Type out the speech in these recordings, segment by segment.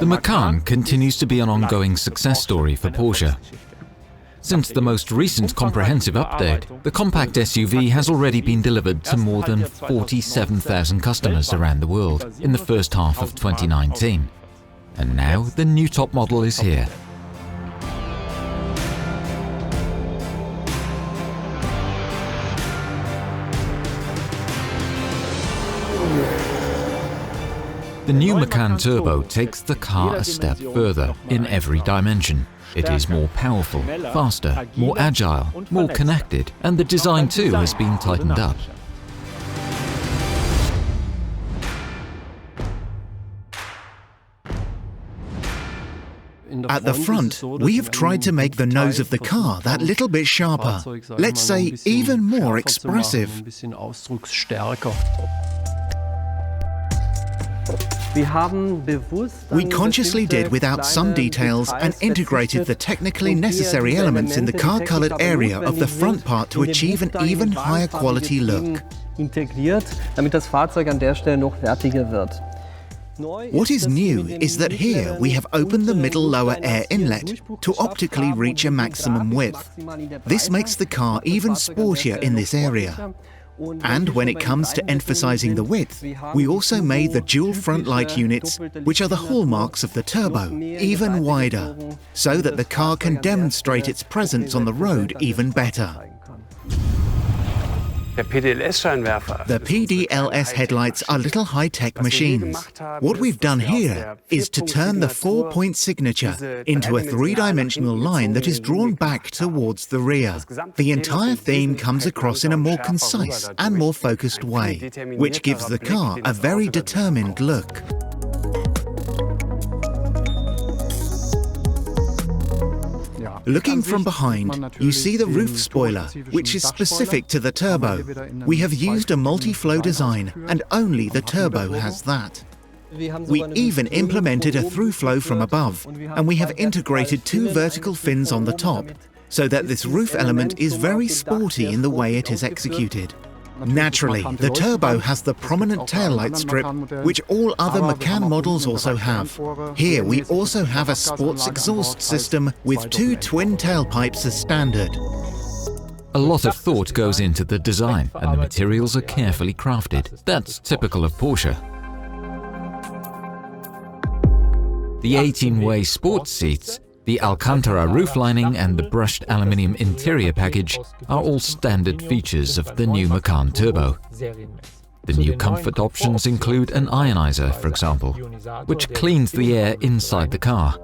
The Macan continues to be an ongoing success story for Porsche. Since the most recent comprehensive update, the compact SUV has already been delivered to more than 47,000 customers around the world in the first half of 2019. And now the new top model is here. The new Macan Turbo takes the car a step further in every dimension. It is more powerful, faster, more agile, more connected, and the design too has been tightened up. At the front, we have tried to make the nose of the car that little bit sharper, let's say even more expressive. We consciously did without some details and integrated the technically necessary elements in the car-colored area of the front part to achieve an even higher quality look. What is new is that here we have opened the middle lower air inlet to optically reach a maximum width. This makes the car even sportier in this area. And when it comes to emphasizing the width, we also made the dual front light units, which are the hallmarks of the Turbo, even wider, so that the car can demonstrate its presence on the road even better. The PDLS headlights are little high-tech machines. What we've done here is to turn the 4-point signature into a three-dimensional line that is drawn back towards the rear. The entire theme comes across in a more concise and more focused way, which gives the car a very determined look. Looking from behind, you see the roof spoiler, which is specific to the Turbo. We have used a multi-flow design, and only the Turbo has that. We even implemented a through flow from above, and we have integrated 2 vertical fins on the top, so that this roof element is very sporty in the way it is executed. Naturally, the Turbo has the prominent taillight strip, which all other Macan models also have. Here we also have a sports exhaust system with 2 twin tailpipes as standard. A lot of thought goes into the design, and the materials are carefully crafted. That's typical of Porsche. The 18-way sports seats, the Alcantara roof lining and the brushed aluminium interior package are all standard features of the new Macan Turbo. The new comfort options include an ionizer, for example, which cleans the air inside the car,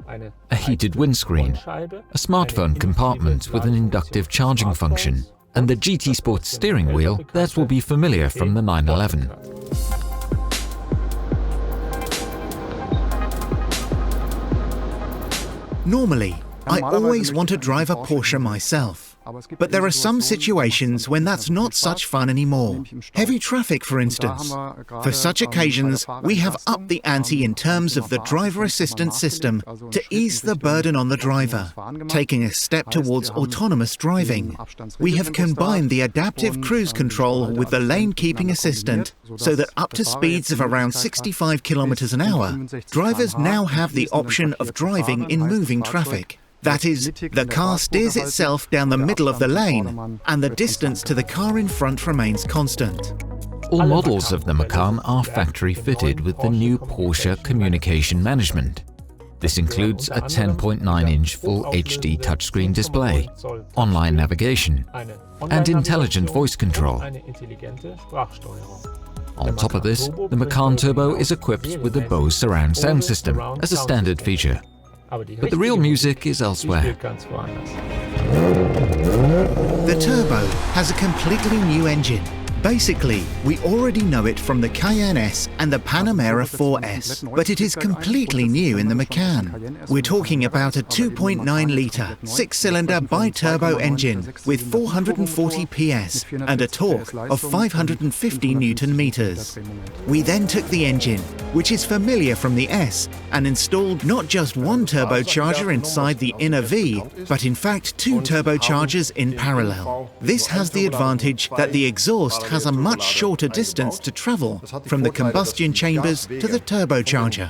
a heated windscreen, a smartphone compartment with an inductive charging function, and the GT Sport steering wheel that will be familiar from the 911. Normally, I always want to drive a Porsche myself. But there are some situations when that's not such fun anymore. Heavy traffic, for instance. For such occasions, we have upped the ante in terms of the driver assistance system to ease the burden on the driver, taking a step towards autonomous driving. We have combined the adaptive cruise control with the lane keeping assistant, so that up to speeds of around 65 kilometers an hour, drivers now have the option of driving in moving traffic. That is, the car steers itself down the middle of the lane, and the distance to the car in front remains constant. All models of the Macan are factory fitted with the new Porsche communication management. This includes a 10.9-inch Full HD touchscreen display, online navigation, and intelligent voice control. On top of this, the Macan Turbo is equipped with the BOSE Surround Sound system as a standard feature. But the real music is elsewhere. The Turbo has a completely new engine. Basically, we already know it from the Cayenne S and the Panamera 4S, but it is completely new in the Macan. We're talking about a 2.9-litre, 6-cylinder bi-turbo engine with 440 PS and a torque of 550 Nm. We then took the engine, which is familiar from the S, and installed not just one turbocharger inside the inner V, but in fact 2 turbochargers in parallel. This has the advantage that the exhaust has a much shorter distance to travel from the combustion chambers to the turbocharger.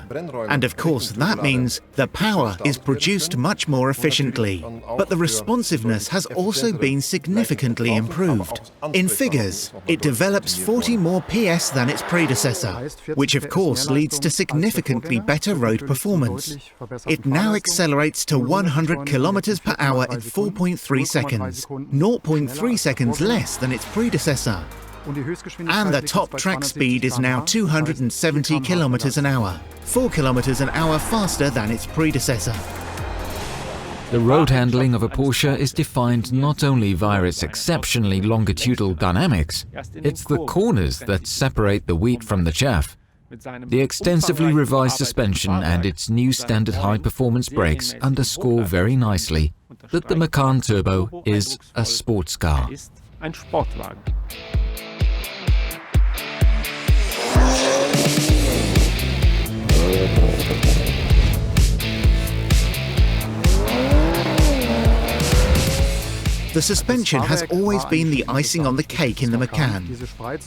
And of course, that means the power is produced much more efficiently. But the responsiveness has also been significantly improved. In figures, it develops 40 more PS than its predecessor, which of course leads to significantly better road performance. It now accelerates to 100 km per hour in 4.3 seconds, 0.3 seconds less than its predecessor. And the top track speed is now 270 km an hour, 4 km an hour faster than its predecessor. The road handling of a Porsche is defined not only via its exceptionally longitudinal dynamics, it's the corners that separate the wheat from the chaff. The extensively revised suspension and its new standard high-performance brakes underscore very nicely that the Macan Turbo is a sports car. The suspension has always been the icing on the cake in the Macan.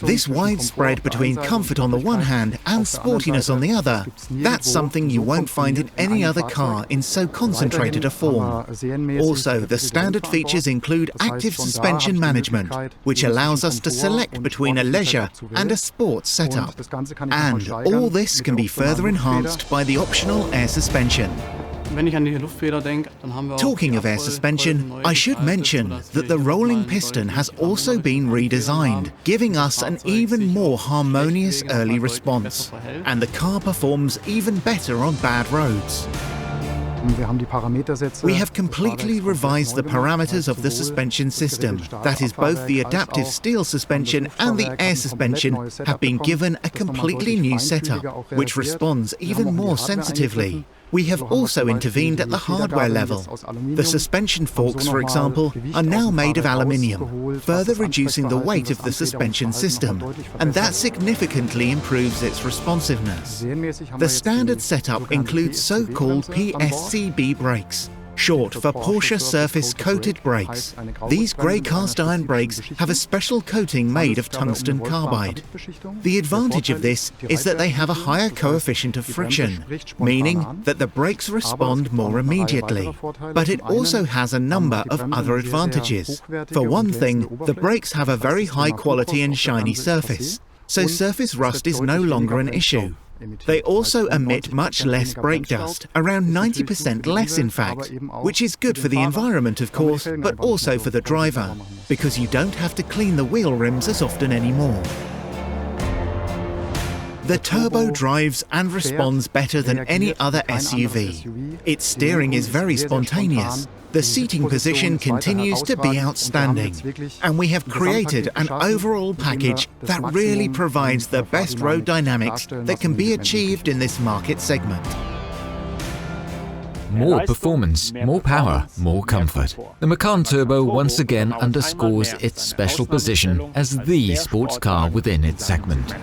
This wide spread between comfort on the one hand and sportiness on the other, that's something you won't find in any other car in so concentrated a form. Also, the standard features include active suspension management, which allows us to select between a leisure and a sports setup. And all this can be further enhanced by the optional air suspension. Talking of air suspension, I should mention that the rolling piston has also been redesigned, giving us an even more harmonious early response, and the car performs even better on bad roads. We have completely revised the parameters of the suspension system. That is, both the adaptive steel suspension and the air suspension have been given a completely new setup, which responds even more sensitively. We have also intervened at the hardware level. The suspension forks, for example, are now made of aluminium, further reducing the weight of the suspension system, and that significantly improves its responsiveness. The standard setup includes so-called PSCB brakes, short for Porsche Surface Coated Brakes. These grey cast-iron brakes have a special coating made of tungsten carbide. The advantage of this is that they have a higher coefficient of friction, meaning that the brakes respond more immediately. But it also has a number of other advantages. For one thing, the brakes have a very high quality and shiny surface, so surface rust is no longer an issue. They also emit much less brake dust, around 90% less in fact, which is good for the environment of course, but also for the driver, because you don't have to clean the wheel rims as often anymore. The Turbo drives and responds better than any other SUV. Its steering is very spontaneous. The seating position continues to be outstanding, and we have created an overall package that really provides the best road dynamics that can be achieved in this market segment. More performance, more power, more comfort. The Macan Turbo once again underscores its special position as the sports car within its segment.